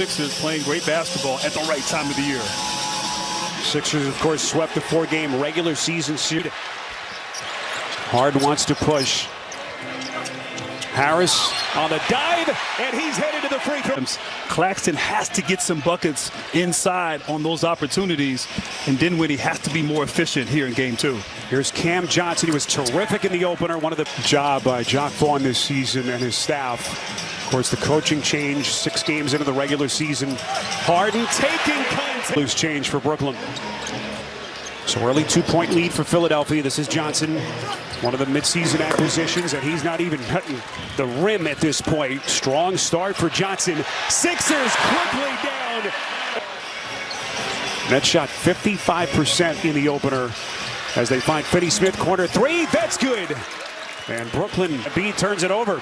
Sixers playing great basketball at the right time of the year. Sixers, of course, swept the 4-game regular season series. Hard wants to push. Harris on the dive, and he's headed to the free throw. Claxton has to get some buckets inside on those opportunities, and Dinwiddie has to be more efficient here in Game 2. Here's Cam Johnson. He was terrific in the opener. One of the job by Jacque Vaughn this season and his staff. Of course, the coaching change 6 games into the regular season. Harden taking contact. Loose change for Brooklyn. So early 2-point lead for Philadelphia. This is Johnson, one of the midseason acquisitions, and he's not even cutting the rim at this point. Strong start for Johnson. Sixers quickly down. Nets shot 55% in the opener as they find Finney-Smith, corner 3. That's good. And Brooklyn, B turns it over.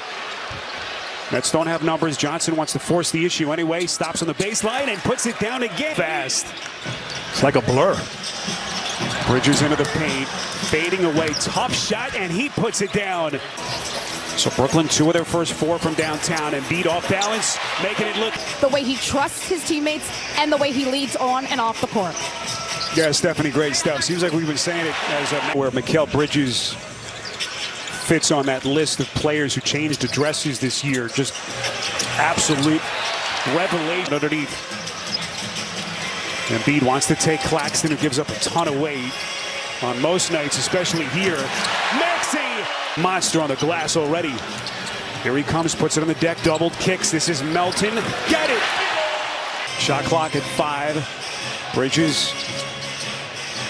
Nets don't have numbers. Johnson wants to force the issue anyway. Stops on the baseline and puts it down again. Fast. It's like a blur. Bridges into the paint, fading away, tough shot, and he puts it down. So Brooklyn, 2 of their first 4 from downtown, and beat off balance, making it look. The way he trusts his teammates and the way he leads on and off the court. Yeah, Stephanie, great stuff. Seems like we've been saying it as where Mikal Bridges fits on that list of players who changed addresses this year. Just absolute revelation underneath. Embiid wants to take Claxton, who gives up a ton of weight on most nights, especially here. Maxey! Monster on the glass already. Here he comes, puts it on the deck, doubled, kicks. This is Melton. Get it! Shot clock at 5. Bridges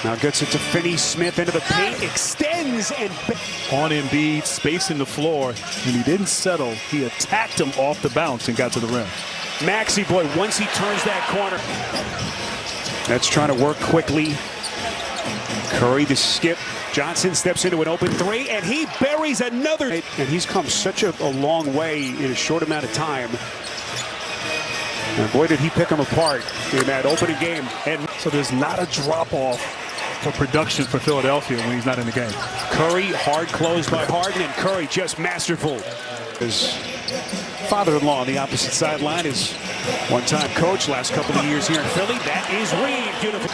now gets it to Finney-Smith into the paint, extends and on Embiid, spacing the floor, and he didn't settle. He attacked him off the bounce and got to the rim. Maxey, boy, once he turns that corner. That's trying to work quickly. Curry the skip. Johnson steps into an open 3, and he buries another. And he's come such a long way in a short amount of time. And boy, did he pick him apart in that opening game. And so there's not a drop-off for production for Philadelphia when he's not in the game. Curry, hard closed by Harden, and Curry just masterful. His father-in-law on the opposite sideline is one-time coach, last couple of years here in Philly. That is Reed. Beautiful.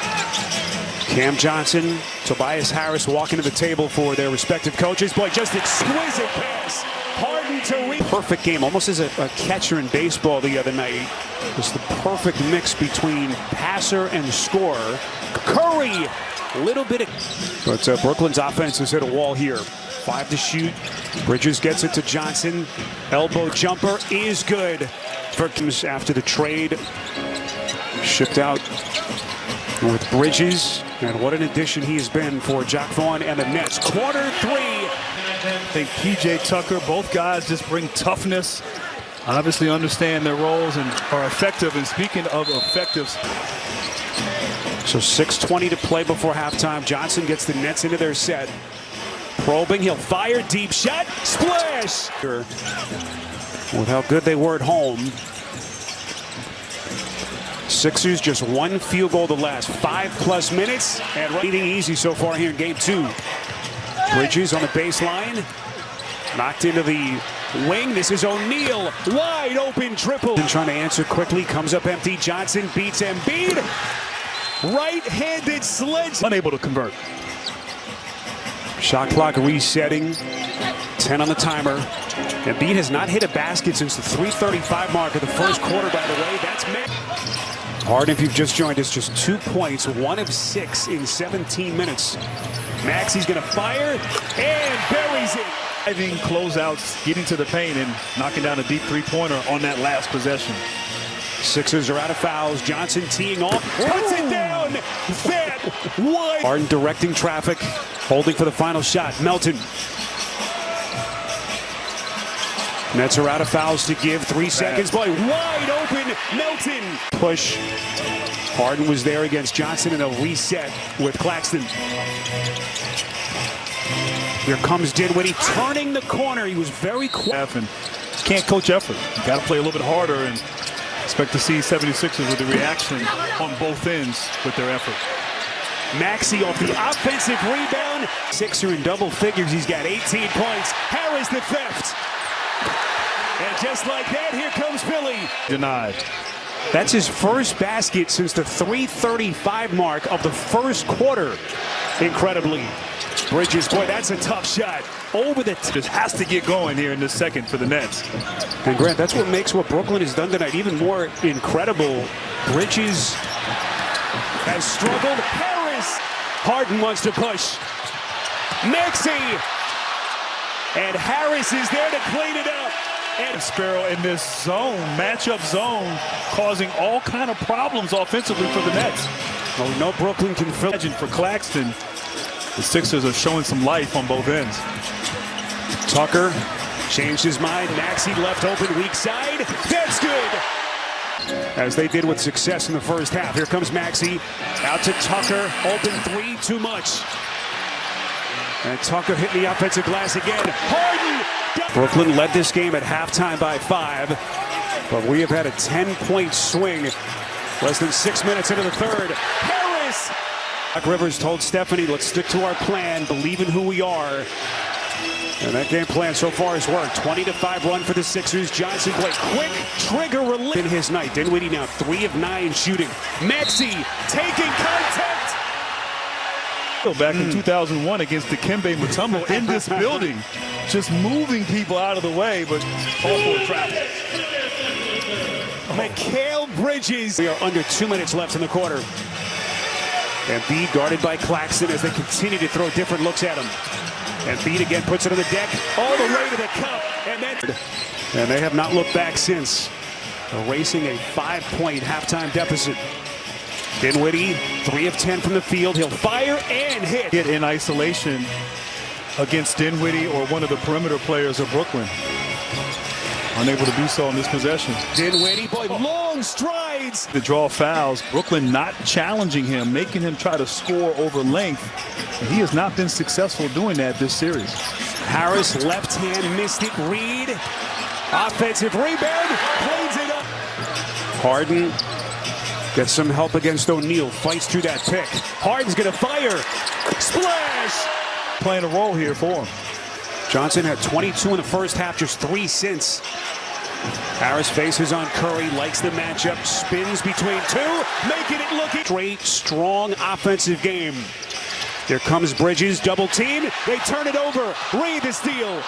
Cam Johnson, Tobias Harris walking to the table for their respective coaches. Boy, just exquisite pass. Harden to Reed. Perfect game, almost as a catcher in baseball the other night. Just the perfect mix between passer and scorer. Curry, a little bit of... But Brooklyn's offense has hit a wall here. 5 to shoot. Bridges gets it to Johnson. Elbow jumper is good. After the trade, shipped out with Bridges. And what an addition he has been for Jacque Vaughn and the Nets. Quarter 3. I think P.J. Tucker, both guys just bring toughness. Obviously understand their roles and are effective. And speaking of effective. So 6:20 to play before halftime. Johnson gets the Nets into their set. Probing, he'll fire, deep shot, splash! With how good they were at home. Sixers just 1 field goal the last 5+ minutes, and leading easy so far here in Game 2. Bridges on the baseline, knocked into the wing. This is O'Neal, wide open triple. Trying to answer quickly, comes up empty. Johnson beats Embiid. Right-handed sledge. Unable to convert. Shot clock resetting. 10 on the timer. Embiid has not hit a basket since the 3:35 mark of the first quarter, by the way. That's Harden, if you've just joined us, just 2 points, 1 of 6 in 17 minutes. Maxey's going to fire and buries it. Driving closeouts, getting to the paint and knocking down a deep 3-pointer on that last possession. Sixers are out of fouls. Johnson teeing off, puts it down. That one. Harden directing traffic, holding for the final shot. Melton. Nets are out of fouls to give. 3 seconds. Boy, wide open. Melton. Push. Harden was there against Johnson, and they'll reset with Claxton. Here comes Dinwiddie turning the corner. He was very quick. And can't coach effort. You got to play a little bit harder and expect to see 76ers with the reaction on both ends with their effort. Maxey off the offensive rebound. Sixer in double figures. He's got 18 points. Harris the theft. And just like that, here comes Philly. Denied. That's his first basket since the 3:35 mark of the first quarter. Incredibly. Bridges, boy, that's a tough shot. Over the Just has to get going here in this second for the Nets. And Grant, that's what makes what Brooklyn has done tonight even more incredible. Bridges has struggled. Harris. Harden wants to push. Maxey. And Harris is there to clean it up. And Sparrow in this zone, matchup zone, causing all kind of problems offensively for the Nets. Oh, no Brooklyn can fill. Imagine for Claxton, the Sixers are showing some life on both ends. Tucker changed his mind. Maxey left open weak side. That's good. As they did with success in the first half. Here comes Maxey. Out to Tucker. Open three, too much. And Tucker hit the offensive glass again. Harden! Brooklyn led this game at halftime by 5. But we have had a 10-point swing. Less than 6 minutes into the third. Harris! Doc Rivers told Stephanie, let's stick to our plan. Believe in who we are. And that game plan so far has worked. 20-5 run for the Sixers. Johnson played quick trigger relief in his night. Dinwiddie now 3 of 9 shooting. Maxey taking contact. Back in 2001 against Dikembe Mutombo in this building, just moving people out of the way, but all for traffic. Mikal Bridges. We are under 2 minutes left in the quarter. Embiid guarded by Claxton as they continue to throw different looks at him. Embiid again puts it on the deck, all the way to the cup, and they have not looked back since, erasing a 5-point halftime deficit. Dinwiddie, 3 of 10 from the field. He'll fire and hit. Hit in isolation against Dinwiddie or one of the perimeter players of Brooklyn. Unable to do so in this possession. Dinwiddie, boy, long strides. To draw fouls, Brooklyn not challenging him, making him try to score over length. And he has not been successful doing that this series. Harris, left hand, missed it. Reed, offensive rebound, cleans it up. Harden gets some help against O'Neal, fights through that pick. Harden's gonna fire, splash! Playing a role here for him. Johnson had 22 in the first half, just 3 since. Harris faces on Curry, likes the matchup, spins between 2, making it look straight, strong offensive game. Here comes Bridges, double team, they turn it over, Reed the steal.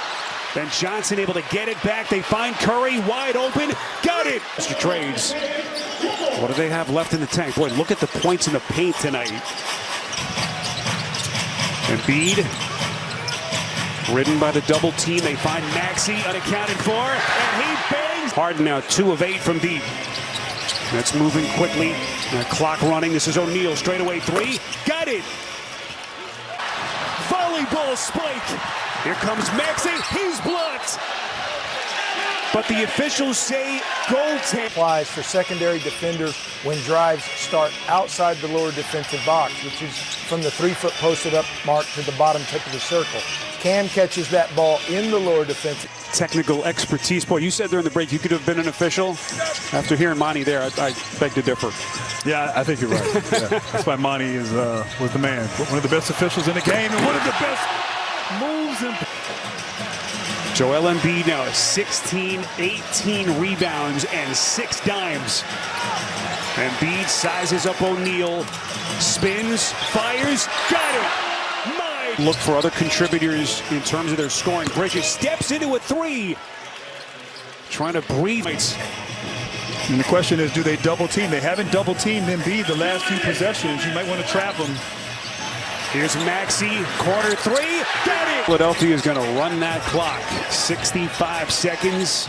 Then Johnson able to get it back, they find Curry wide open, got it! Mr. Trades, what do they have left in the tank? Boy, look at the points in the paint tonight. Embiid, ridden by the double team, they find Maxey unaccounted for, and he bangs. Harden now 2 of 8 from deep. That's moving quickly. Now clock running. This is O'Neal, straightaway 3. Got it. Volleyball spike. Here comes Maxey. He's blocked. But the officials say goaltending. Applies for secondary defenders when drives start outside the lower defensive box, which is from the 3-foot posted up mark to the bottom tip of the circle. Cam catches that ball in the lower defensive. Technical expertise. Boy, you said during the break you could have been an official. After hearing Monty there, I beg to differ. Yeah, I think you're right. Yeah. That's why Monty was the man. One of the best officials in the game and one of the best moves in. Joel Embiid now 16, 18 rebounds and 6 dimes. Embiid sizes up O'Neal, spins, fires, got it! Look for other contributors in terms of their scoring. Bridges steps into a 3. Trying to breathe. And the question is, do they double team? They haven't double teamed Embiid the last few possessions. You might want to trap him. Here's Maxey, corner 3, got it! Philadelphia is going to run that clock. 65 seconds.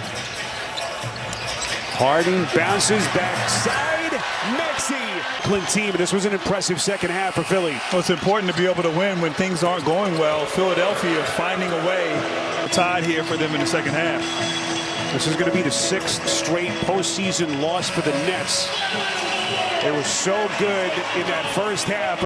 Harden bounces backside. Maxey. Brooklyn team. This was an impressive second half for Philly. Well, it's important to be able to win when things aren't going well. Philadelphia finding a way. Tied here for them in the second half. This is going to be the 6th straight postseason loss for the Nets. They were so good in that first half.